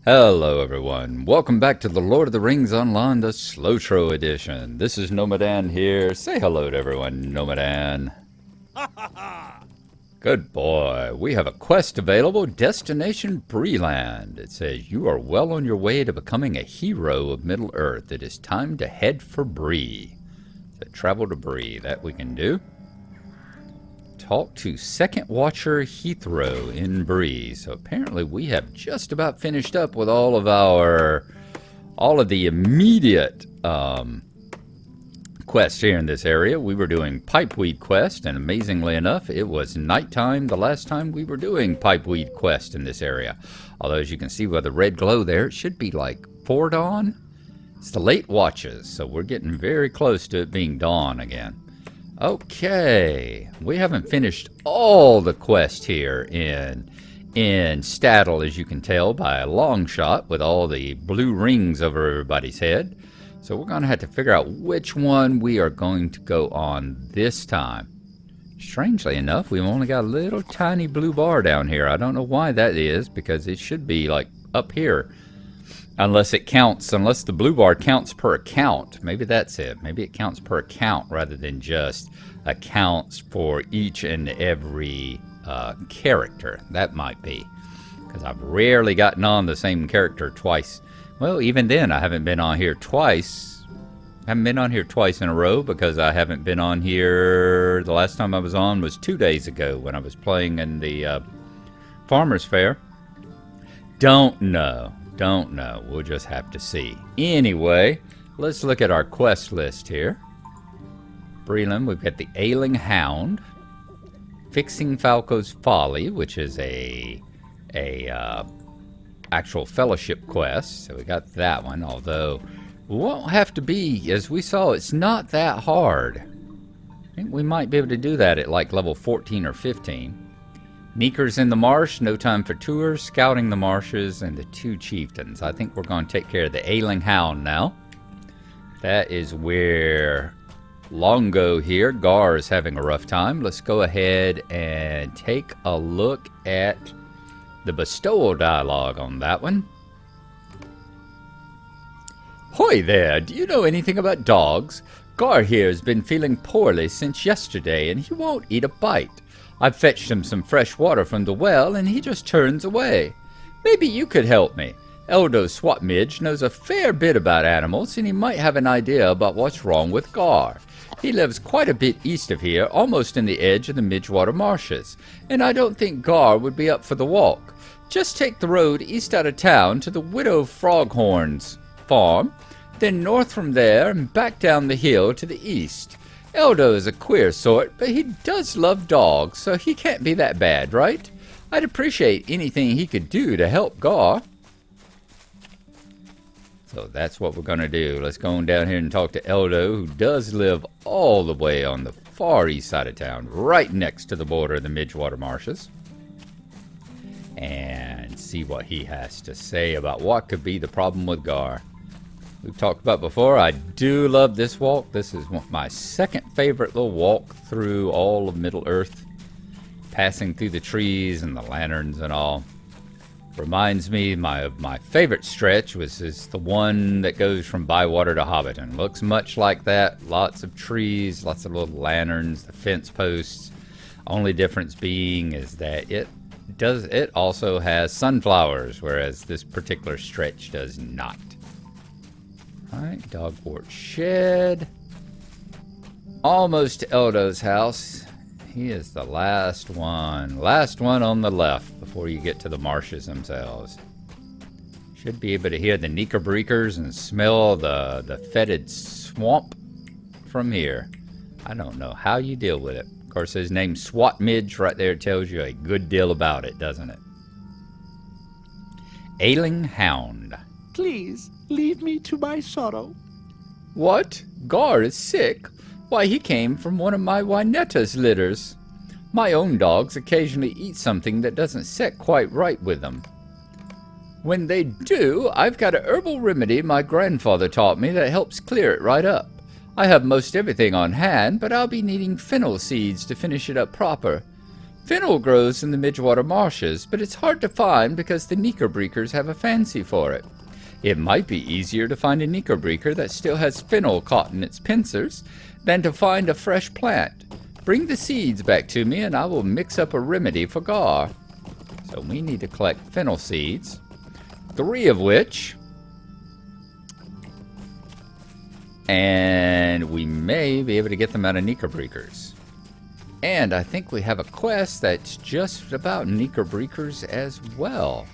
Hello everyone, welcome back to the Lord of the Rings Online, the SLOTRO edition. This is Gnomadan here. Say hello to everyone, Gnomadan. Good boy. We have a quest available, Destination Breeland. It says, you are well on your way to becoming a hero of Middle-earth. It is time to head for Bree. So travel to Bree, that we can do. Talk to Second Watcher Heathrow in Bree. So apparently we have just about finished up with all of the immediate quests here in this area. We were doing Pipeweed quest, and amazingly enough, it was nighttime the last time we were doing Pipeweed quest in this area. Although as you can see by the red glow there, it should be like 4 dawn. It's the late watches, so we're getting very close to it being dawn again. Okay, we haven't finished all the quest here in Staddle, as you can tell by a long shot with all the blue rings over everybody's head. So we're going to have to figure out which one we are going to go on this time. Strangely enough, we've only got a little tiny blue bar down here. I don't know why that is, because it should be like up here. Unless the blue bar counts per account. Maybe that's it. Maybe it counts per account rather than just accounts for each and every character. That might be. Because I've rarely gotten on the same character twice. Well, even then, I haven't been on here twice. I haven't been on here twice in a row because I haven't been on here. The last time I was on was 2 days ago when I was playing in the Farmer's Fair. Don't know. We'll just have to see. Anyway, let's look at our quest list here. Breeland, we've got the Ailing Hound, Fixing Falco's Folly, which is a actual fellowship quest. So we got that one, although it won't have to be, as we saw, it's not that hard. I think we might be able to do that at like level 14 or 15. Meekers in the Marsh, No Time for Tours, Scouting the Marshes, and the 2 Chieftains. I think we're going to take care of the Ailing Hound now. That is where Longo here, Gar, is having a rough time. Let's go ahead and take a look at the bestowal dialogue on that one. Hoy there, do you know anything about dogs? Gar here has been feeling poorly since yesterday, and he won't eat a bite. I've fetched him some fresh water from the well, and he just turns away. Maybe you could help me. Eldo Swatmidge knows a fair bit about animals, and he might have an idea about what's wrong with Gar. He lives quite a bit east of here, almost in the edge of the Midgewater Marshes, and I don't think Gar would be up for the walk. Just take the road east out of town to the Widow Froghorn's farm, then north from there and back down the hill to the east. Eldo is a queer sort, but he does love dogs, so he can't be that bad, right? I'd appreciate anything he could do to help Gar. So that's what we're going to do. Let's go on down here and talk to Eldo, who does live all the way on the far east side of town, right next to the border of the Midgewater Marshes. And see what he has to say about what could be the problem with Gar. We've talked about before, I do love this walk. This is my second favorite little walk through all of Middle-earth. Passing through the trees and the lanterns and all. Reminds me of my favorite stretch, which is the one that goes from Bywater to Hobbiton. Looks much like that. Lots of trees, lots of little lanterns, the fence posts. Only difference being is that it also has sunflowers, whereas this particular stretch does not. Alright, Dogwort Shed. Almost to Eldo's house. He is the last one. Last one on the left before you get to the marshes themselves. Should be able to hear the Knickerbreakers and smell the fetid swamp from here. I don't know how you deal with it. Of course, his name's Swatmidge right there tells you a good deal about it, doesn't it? Ailing Hound. Please, leave me to my sorrow. What? Gar is sick? Why, he came from one of my Wynetta's litters. My own dogs occasionally eat something that doesn't set quite right with them. When they do, I've got a herbal remedy my grandfather taught me that helps clear it right up. I have most everything on hand, but I'll be needing fennel seeds to finish it up proper. Fennel grows in the Midgewater marshes, but it's hard to find because the Knickerbreakers have a fancy for it. It might be easier to find a Knickerbreaker that still has fennel caught in its pincers than to find a fresh plant. Bring the seeds back to me and I will mix up a remedy for Gar. So we need to collect fennel seeds, 3 of which, and we may be able to get them out of Knickerbreakers. And I think we have a quest that's just about Knickerbreakers as well.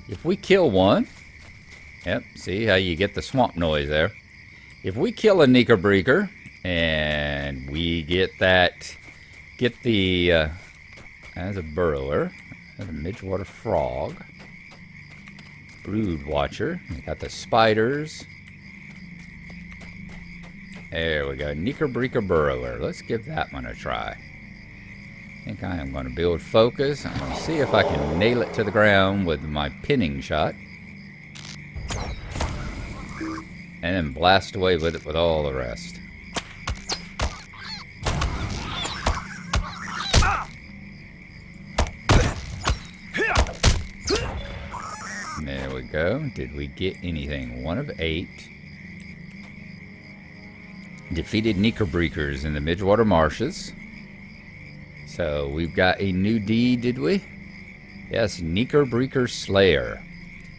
If we kill one, yep, see how you get the swamp noise there. If we kill a Knickerbreaker and we get the as a burrower, as a Midgewater frog, brood watcher, we got the spiders. There we go, Knickerbreaker burrower. Let's give that one a try. I think I am going to build focus. I'm going to see if I can nail it to the ground with my pinning shot. And then blast away with it with all the rest. There we go. Did we get anything? 1 of 8. Defeated Knickerbreakers in the Midgewater marshes. So we've got a new deed, did we? Yes, Knickerbreaker Slayer.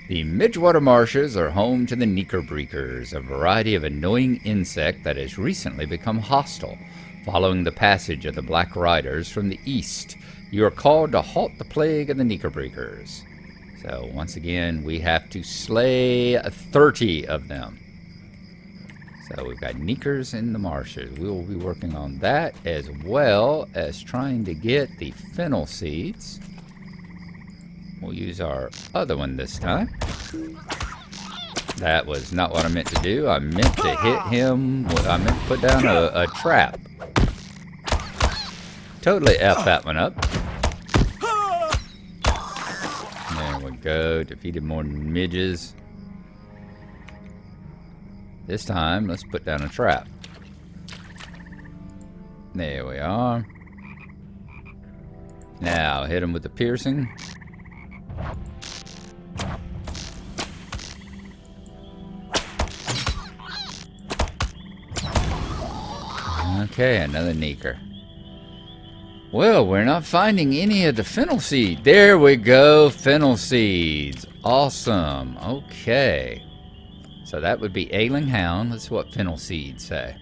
The Midgewater marshes are home to the Knickerbreakers, a variety of annoying insect that has recently become hostile. Following the passage of the Black Riders from the east, you are called to halt the plague of the Knickerbreakers. So once again, we have to slay 30 of them. So we've got Knickers in the marshes. We will be working on that as well as trying to get the fennel seeds. We'll use our other one this time. That was not what I meant to do. I meant to hit him. I meant to put down a trap. Totally F that one up. There we go. Defeated more midges. This time, let's put down a trap. There we are. Now, hit him with the piercing. Okay, another Knicker. Well, we're not finding any of the fennel seed. There we go, fennel seeds. Awesome. Okay. So that would be ailing hound. That's what fennel seeds say.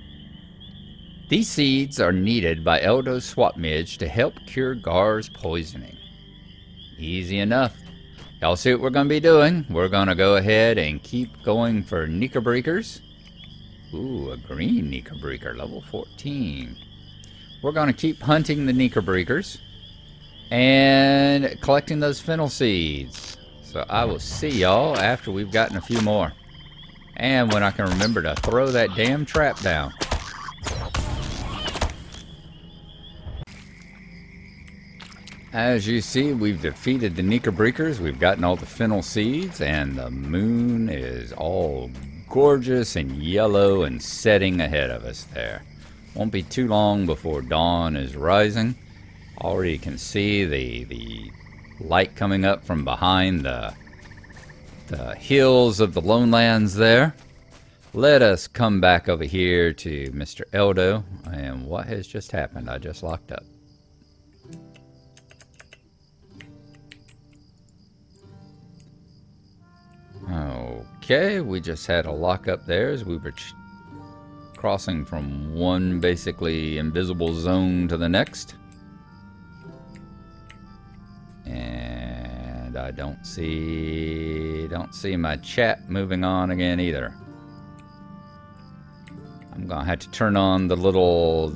These seeds are needed by Eldo's swap midge to help cure Gar's poisoning. Easy enough. Y'all see what we're going to be doing? We're going to go ahead and keep going for Knickerbreakers. Ooh, a green Knickerbreaker, level 14. We're going to keep hunting the Knickerbreakers and collecting those fennel seeds. So I will see y'all after we've gotten a few more. And when I can remember to throw that damn trap down. As you see, we've defeated the Knickerbreakers. We've gotten all the fennel seeds, and the moon is all gorgeous and yellow and setting ahead of us there. Won't be too long before dawn is rising. Already can see the light coming up from behind the hills of the Lone Lands there. Let us come back over here to Mr. Eldo. And what has just happened? I just locked up. Okay, we just had a lockup there as we were crossing from one basically invisible zone to the next. And I don't see my chat moving on again either. I'm gonna have to turn on the little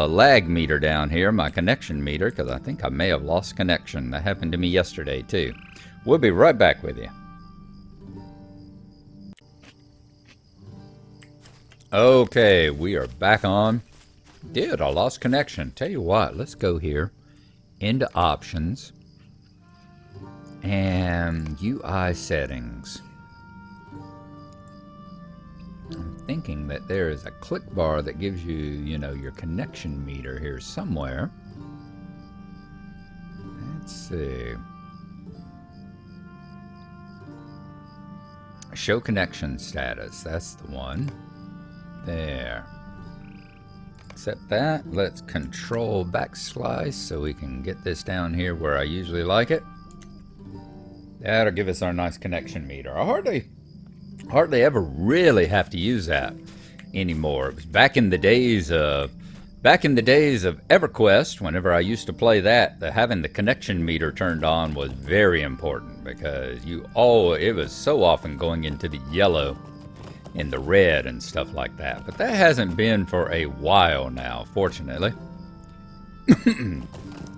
lag meter down here, my connection meter, because I think I may have lost connection. That happened to me yesterday too. We'll be right back with you. Okay, we are back on. I lost connection. Tell you what, let's go here into options and UI settings. I'm thinking that there is a click bar that gives you, your connection meter here somewhere. Let's see. Show connection status. That's the one. There. Accept that. Let's control backslice so we can get this down here where I usually like it. That'll give us our nice connection meter. I hardly ever really have to use that anymore. It was back in the days of EverQuest, whenever I used to play that, having the connection meter turned on was very important because it was so often going into the yellow and the red and stuff like that. But that hasn't been for a while now, fortunately.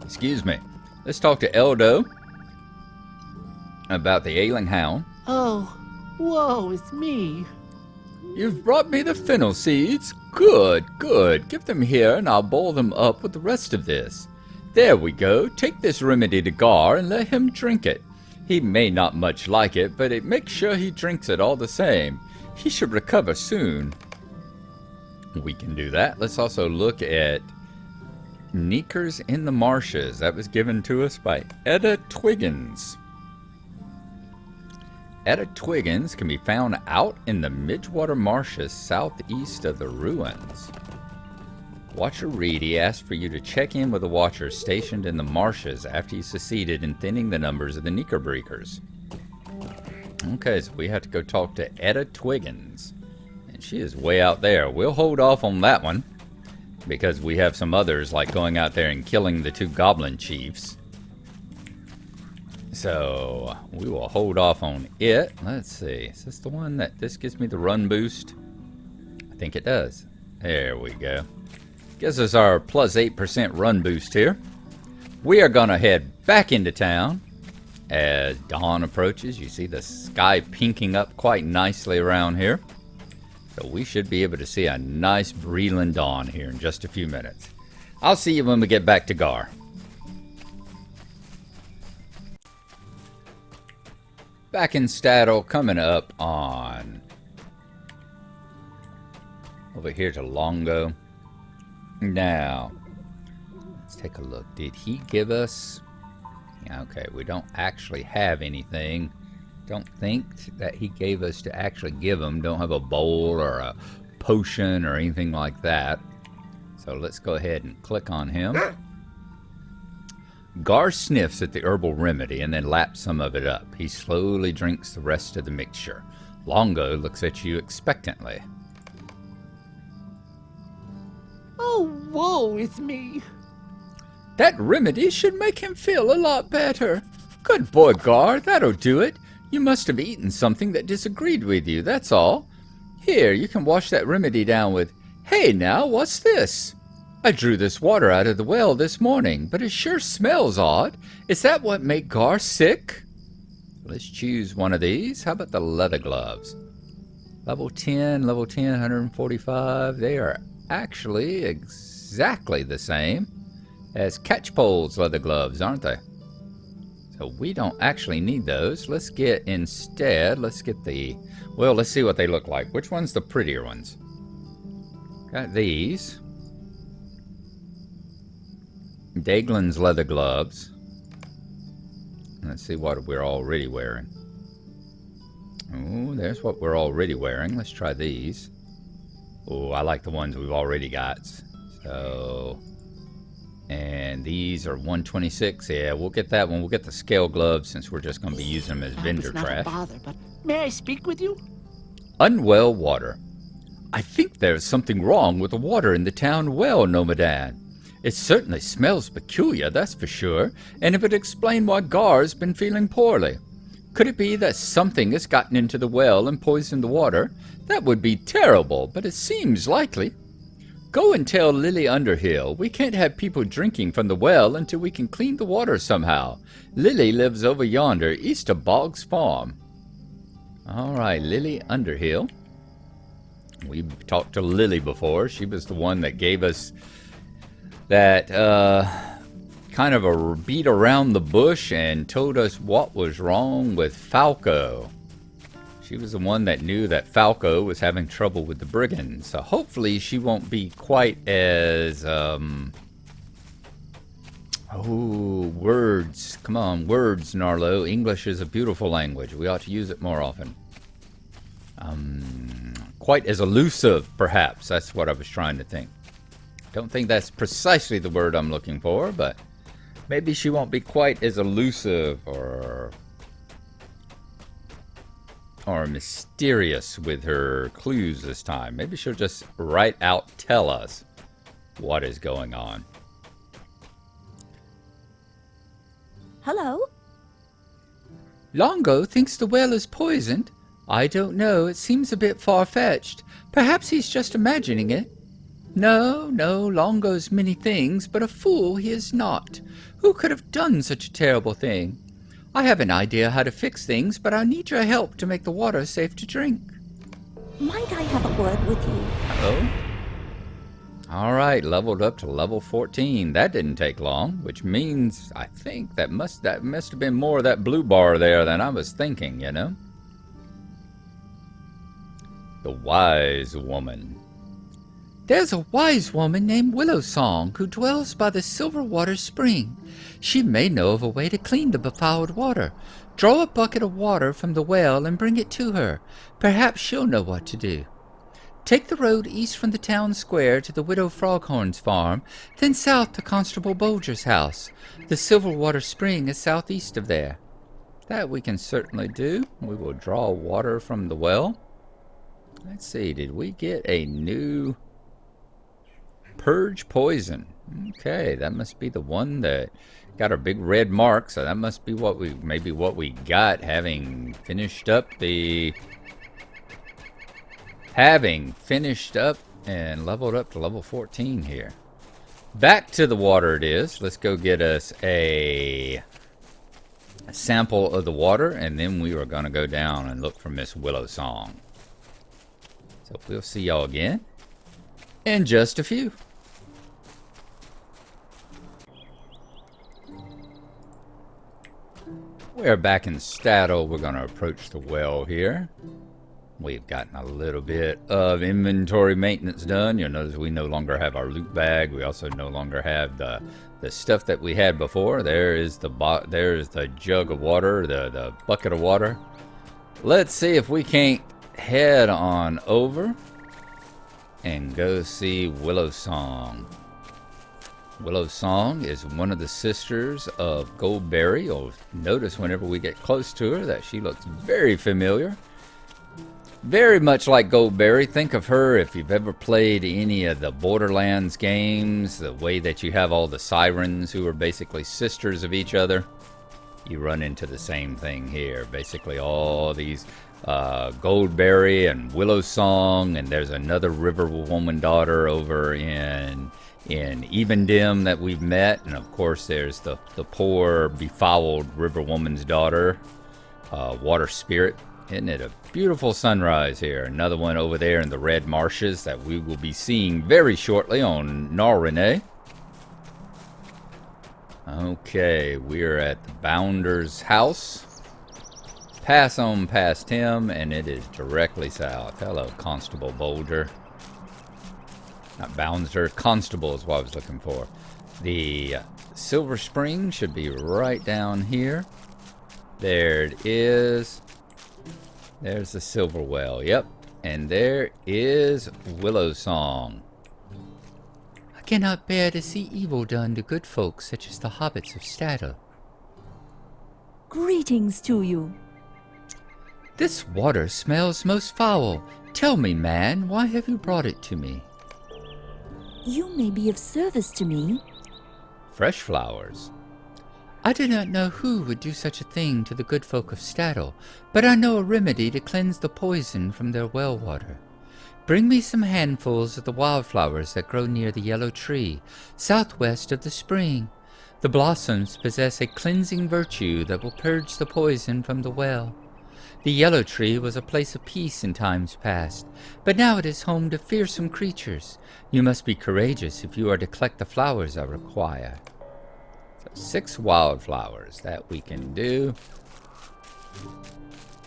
Excuse me. Let's talk to Eldo about the ailing hound. Oh, whoa, it's me. You've brought me the fennel seeds. Good, good. Give them here and I'll boil them up with the rest of this. There we go. Take this remedy to Gar and let him drink it. He may not much like it, but make sure he drinks it all the same. He should recover soon. We can do that. Let's also look at Neekers in the Marshes. That was given to us by Etta Twiggins. Etta Twiggins can be found out in the Midgewater Marshes southeast of the ruins. Watcher Reedy asked for you to check in with the Watchers stationed in the marshes after you succeeded in thinning the numbers of the Knickerbreakers. Okay, so we have to go talk to Etta Twiggins. And she is way out there. We'll hold off on that one because we have some others like going out there and killing the 2 goblin chiefs. So we will hold off on it. Let's see. Is this the one that this gives me the run boost? I think it does. There we go. Gives us our plus 8% run boost here. We are going to head back into town as dawn approaches. You see the sky pinking up quite nicely around here. So we should be able to see a nice Breland dawn here in just a few minutes. I'll see you when we get back to Gar. Back in Staddle, coming up on over here to Longo. Now, let's take a look. Did he give us... Okay, we don't actually have anything. Don't think that he gave us to actually give him. Don't have a bowl or a potion or anything like that. So let's go ahead and click on him. Gar sniffs at the herbal remedy and then laps some of it up. He slowly drinks the rest of the mixture. Longo looks at you expectantly. Oh, whoa, it's me. That remedy should make him feel a lot better. Good boy, Gar, that'll do it. You must have eaten something that disagreed with you, that's all. Here, you can wash that remedy down with, hey now, what's this? I drew this water out of the well this morning, but it sure smells odd. Is that what made Gar sick? Let's choose one of these. How about the leather gloves? Level 10, 145. They are actually exactly the same as Catchpole's leather gloves, aren't they? So we don't actually need those. Let's get instead, let's get the, well, let's see what they look like. Which one's the prettier ones? Got these. Daglin's leather gloves. Let's see what we're already wearing. Oh, there's what we're already wearing. Let's try these. Oh, I like the ones we've already got. So, and these are 126. Yeah, we'll get that one. We'll get the scale gloves since we're just going to be using them as vendor trash. It's not a bother, but may I speak with you? Unwell water. I think there's something wrong with the water in the town well, Gnomadan. It certainly smells peculiar, that's for sure, and it would explain why Gar's been feeling poorly. Could it be that something has gotten into the well and poisoned the water? That would be terrible, but it seems likely. Go and tell Lily Underhill we can't have people drinking from the well until we can clean the water somehow. Lily lives over yonder, east of Boggs Farm. All right, Lily Underhill. We've talked to Lily before. She was the one that gave us that kind of a beat around the bush and told us what was wrong with Falco. She was the one that knew that Falco was having trouble with the brigands. So hopefully she won't be quite as words Come on, words, Gnarlo. English is a beautiful language. We ought to use it more often. Quite as elusive, perhaps. That's what I was trying to think. Don't think that's precisely the word I'm looking for, but maybe she won't be quite as elusive or mysterious with her clues this time. Maybe she'll just right out tell us what is going on. Hello? Longo thinks the well is poisoned. I don't know. It seems a bit far-fetched. Perhaps he's just imagining it. No, Longo's many things, but a fool he is not. Who could have done such a terrible thing? I have an idea how to fix things, but I need your help to make the water safe to drink. Might I have a word with you? Oh? Alright, leveled up to level 14. That didn't take long, which means, I think, that must have been more of that blue bar there than I was thinking, you know? The wise woman. There's a wise woman named Willow Song who dwells by the Silver Water Spring. She may know of a way to clean the befouled water. Draw a bucket of water from the well and bring it to her. Perhaps she'll know what to do. Take the road east from the town square to the Widow Froghorn's farm, then south to Constable Bolger's house. The Silver Water Spring is southeast of there. That we can certainly do. We will draw water from the well. Let's see, did we get a new Purge Poison? Okay, that must be the one that got our big red mark, so that must be what we got having finished up and leveled up to level 14 here. Back to the water it is. Let's go get us a sample of the water, and then we are going to go down and look for Miss Willow Song. So we'll see y'all again in just a few. We're back in Staddle. We're going to approach the well here. We've gotten a little bit of inventory maintenance done. You'll notice we no longer have our loot bag. We also no longer have the stuff that we had before. There's the jug of water, the bucket of water. Let's see if we can't head on over and go see Willow Song. Willow Song is one of the sisters of Goldberry. You'll notice whenever we get close to her that she looks very familiar. Very much like Goldberry. Think of her if you've ever played any of the Borderlands games, the way that you have all the sirens who are basically sisters of each other. You run into the same thing here. Basically all these Goldberry and Willow Song, and there's another River Woman daughter over in Evendim that we've met, and of course there's the poor befouled River Woman's daughter, Water Spirit. Isn't it a beautiful sunrise here? Another one over there in the red marshes that we will be seeing very shortly on Gnarlo. Okay, we're at the Bounder's house. Pass on past him, and it is directly south. Hello, Constable Bolger. Not Bounder, Constable is what I was looking for. The Silver Spring should be right down here. There it is. There's the Silver Well, yep. And there is Willow Song. I cannot bear to see evil done to good folks such as the hobbits of Staddle. Greetings to you. This water smells most foul. Tell me, man, why have you brought it to me? You may be of service to me. Fresh flowers. I do not know who would do such a thing to the good folk of Staddle, but I know a remedy to cleanse the poison from their well water. Bring me some handfuls of the wildflowers that grow near the yellow tree, southwest of the spring. The blossoms possess a cleansing virtue that will purge the poison from the well. The yellow tree was a place of peace in times past, but now it is home to fearsome creatures. You must be courageous if you are to collect the flowers I require. 6 wildflowers that we can do.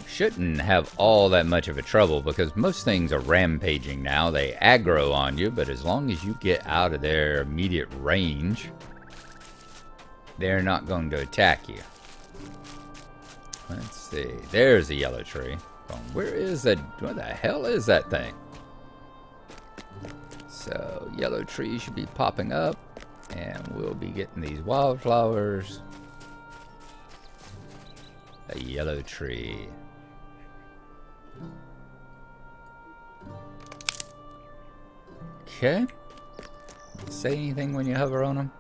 Shouldn't have all that much of a trouble because most things are rampaging now. They aggro on you, but as long as you get out of their immediate range, they're not going to attack you. Let's see. There's a yellow tree. Where is that? What the hell is that thing? So, yellow tree should be popping up. And we'll be getting these wildflowers. A yellow tree. Okay. Say anything when you hover on them?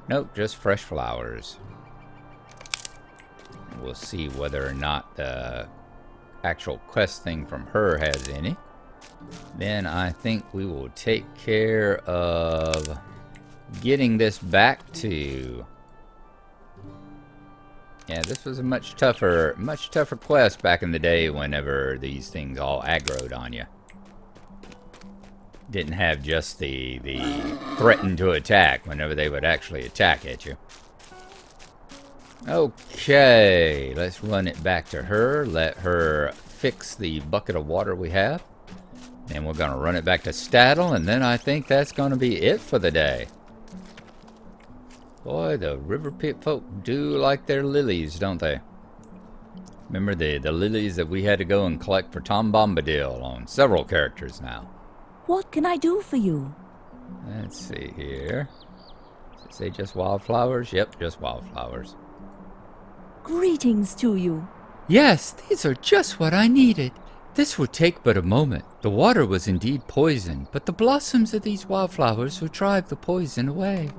Nope, just fresh flowers. We'll see whether or not the actual quest thing from her has any. Then I think we will take care of getting this back to... Yeah, this was a much tougher quest back in the day whenever these things all aggroed on you. Didn't have just the threaten to attack whenever they would actually attack at you. Okay, let's run it back to her. Let her fix the bucket of water we have. And we're going to run it back to Staddle, and then I think that's going to be it for the day. Boy, the River Pit folk do like their lilies, don't they? Remember the lilies that we had to go and collect for Tom Bombadil on several characters now. What can I do for you? Let's see here. Does it say just wildflowers? Yep, just wildflowers. Greetings to you. Yes, these are just what I needed. This would take but a moment. The water was indeed poisoned, but the blossoms of these wildflowers will drive the poison away.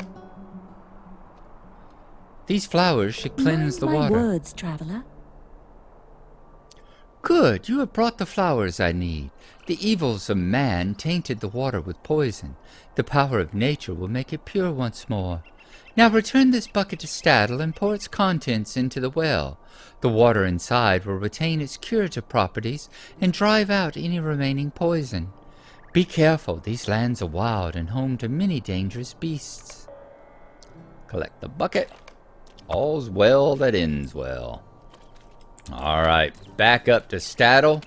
These flowers should cleanse the water. My words, traveler. Good, you have brought the flowers I need. The evils of man tainted the water with poison. The power of nature will make it pure once more. Now return this bucket to Staddle and pour its contents into the well. The water inside will retain its curative properties and drive out any remaining poison. Be careful, these lands are wild and home to many dangerous beasts. Collect the bucket. All's well that ends well. Alright, back up to Staddle.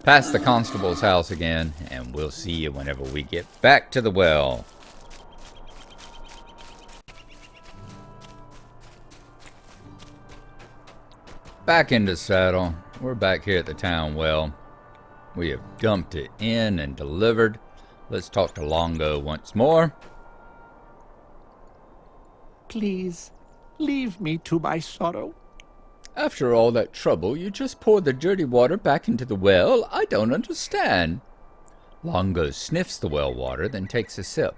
Past the constable's house again, and we'll see you whenever we get back to the well. Back into Staddle. We're back here at the town well. We have dumped it in and delivered. Let's talk to Longo once more. Please, leave me to my sorrow. After all that trouble, you just poured the dirty water back into the well? I don't understand. Longo sniffs the well water, then takes a sip.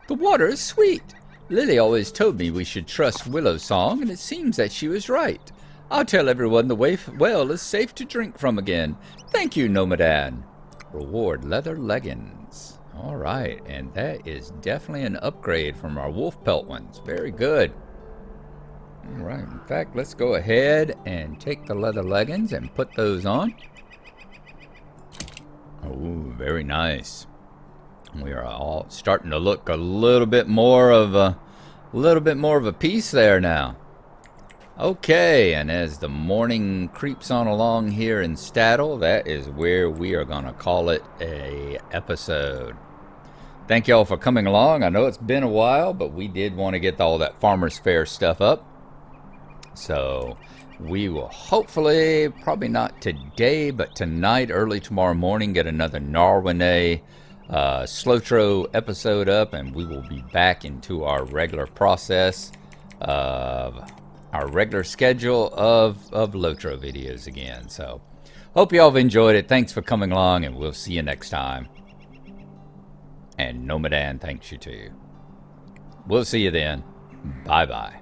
The water is sweet. Lily always told me we should trust Willow Song, and it seems that she was right. I'll tell everyone the well is safe to drink from again. Thank you, Gnomadan. Reward leather leggings. All right, and that is definitely an upgrade from our wolf pelt ones. Very good. All right, in fact, let's go ahead and take the leather leggings and put those on. Oh, very nice. We are all starting to look a little bit more of a piece there now. Okay, and as the morning creeps on along here in Staddle, that is where we are going to call it a episode. Thank y'all for coming along. I know it's been a while, but we did want to get all that Farmer's Fair stuff up. So we will hopefully, probably not today, but tonight, early tomorrow morning, get another Narwhal SLOTRO episode up, and we will be back into our regular process of our regular schedule of LOTRO videos again. So hope y'all have enjoyed it. Thanks for coming along, and we'll see you next time. And Gnomadan thanks you too. We'll see you then. Bye-bye.